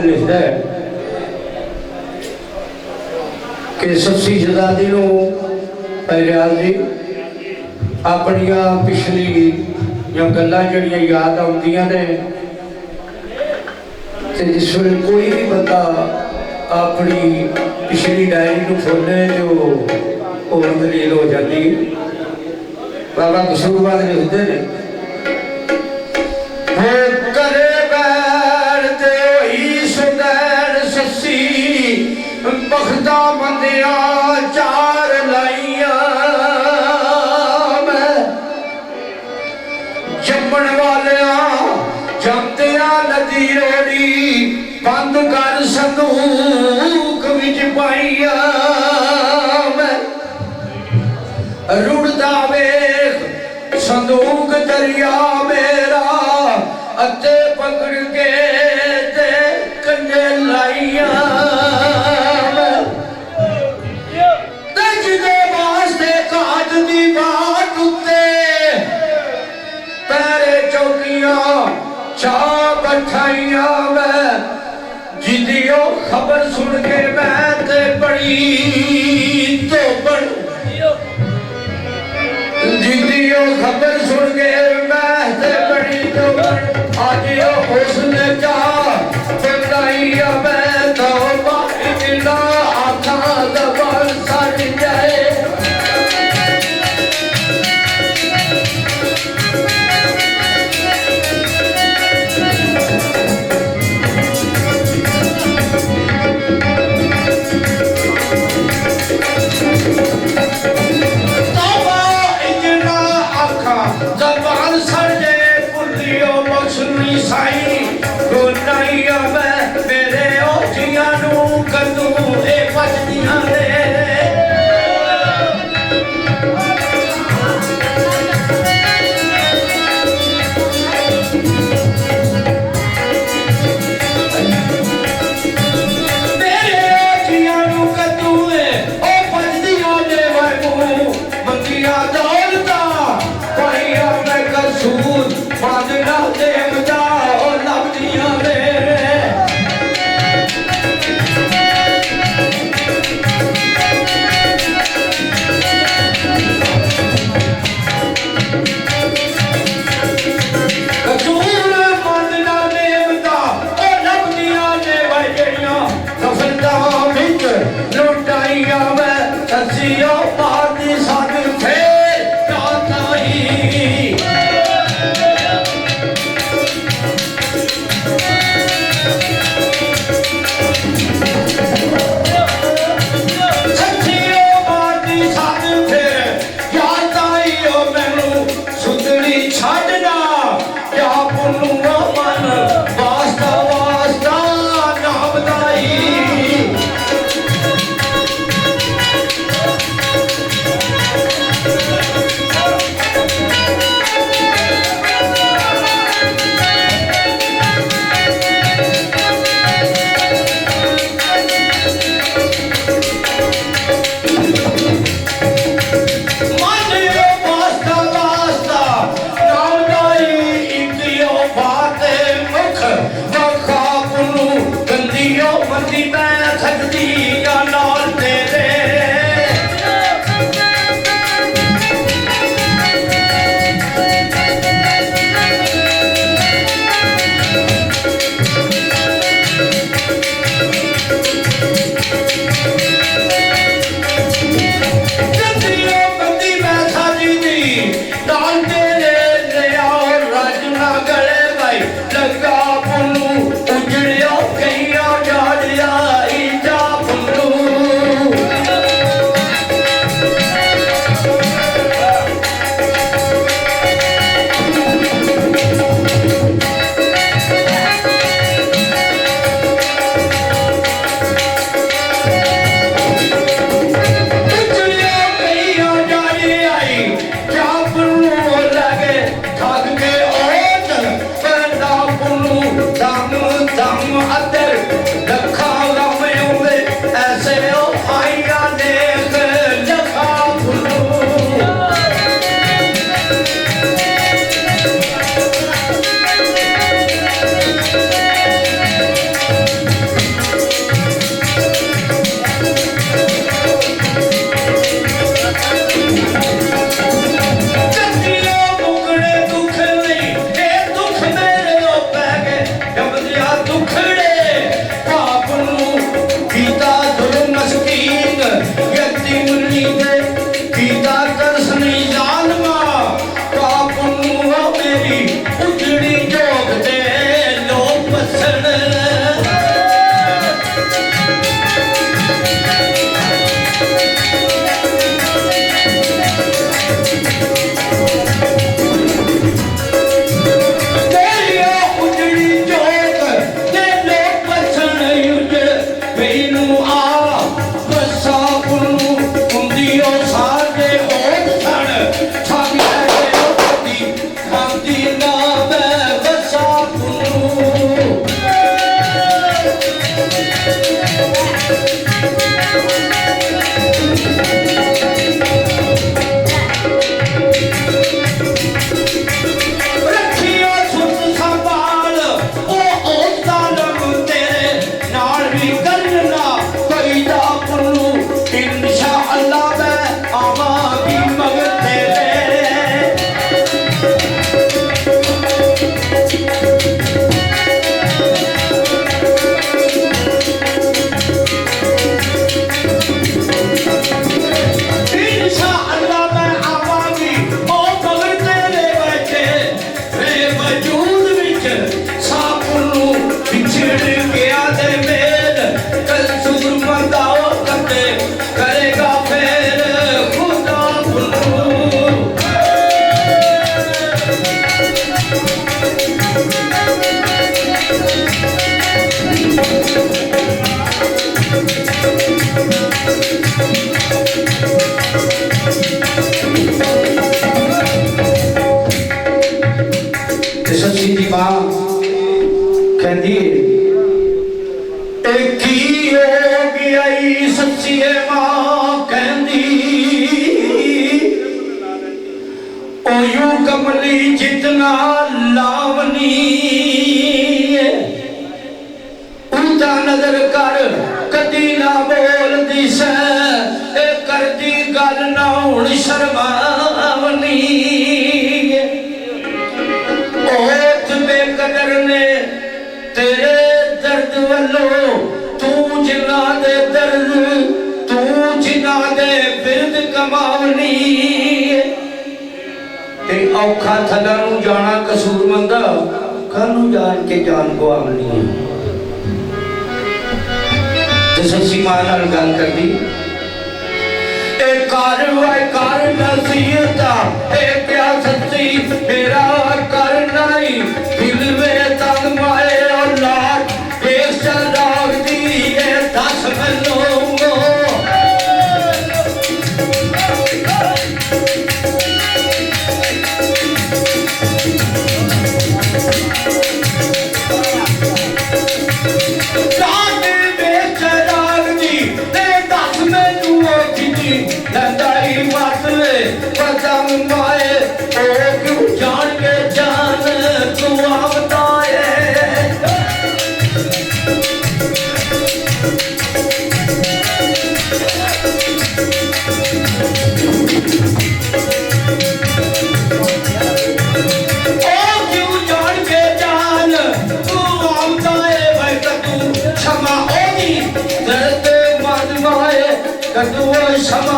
लिखता है कि सस्सी शहजादी पैरियाल जी अपनिया पिछली जो गल्लां जड़ियां याद आउंदियां ने ते जिस वेले कोई भी बंदा अपनी पिछली डायरी को खोले तो और दलील हो जाती। बाबा कसूरबाद लिखते हैं बखदा बंदिया चार लाइया जमन वाले जमदिया नदी रोड़ी बंद कर संदूक विच पाइया रुड़दा वेख संदूक दरिया मेरा अते पकड़ के ते कंने लाइया जिदियो खबर सुन के मैं ते बड़ी तो बड़ जिदियो खबर सुन के मैं ते बड़ी तो बड़ आज उसने क्या बताइया मैं तो बाइला आखा दबल सड़ जाए साई ਤਾਂ ਨਜ਼ਰ ਕਰ ਕਦੀ ਨਾ ਬੋਲਦੀ ਸੈ ਇਹ ਕਰਦੀ ਗੱਲ ਨਾ ਹੁਣ ਸ਼ਰਮਾਵਨੀ ਬਹੁਤ ਬੇਕਦਰ ਨੇ ਤੇਰੇ ਦਰਦ ਵੱਲੋਂ ਤੂੰ ਜਿਨ੍ਹਾਂ ਦੇ ਦਰਦ ਤੂੰ ਜਿਨ੍ਹਾਂ ਦੇ ਬਿਰਦ ਕਮਾਵਨੀ ਤੇ ਔਖਾ ਥੱਲਾ ਨੂੰ ਜਾਣਾ ਕਸੂਰਮੰਦਾ ਕਾਹਨੂੰ ਜਾਣ ਕੇ ਜਾਨ ਗਵਾਉਣੀ ਤੇ ਸੱਚੀ ਮਾਂ ਨਾਲ ਗੱਲ ਕਰਦੀ ਇਹ ਕਾਰਵਾਈ ਕਰ ਨਸੀਹਤਾ ਇਹ ਪਿਆ ਸੱਚੀ ਮੇਰਾ ਕਰ ਨਹੀਂ ਦਿਲ ਵਿੱਚ ਤਨ ਮਾਏ ਔਲਾਦ ਦੇਸ਼ ਚਲਾਉਦੀ ਇਹ ਦੱਸ ਮੈਨੂੰ ਲੜਾਈ ਮਾਤਲੇ ਪਤੰਗ ਮਾਏ ਉਹ ਕਿਉਂ ਜਾਣ ਕੇ ਜਾਨ ਤੂੰ ਆਵਦਾ ਏ ਉਹ ਕਿਉਂ ਜਾਣ ਕੇ ਜਾਨ ਤੂੰ ਆਵਦਾ ਏ ਮੈਂ ਤੂੰ क्षमा होगी दर्द मद माए कदू क्षमा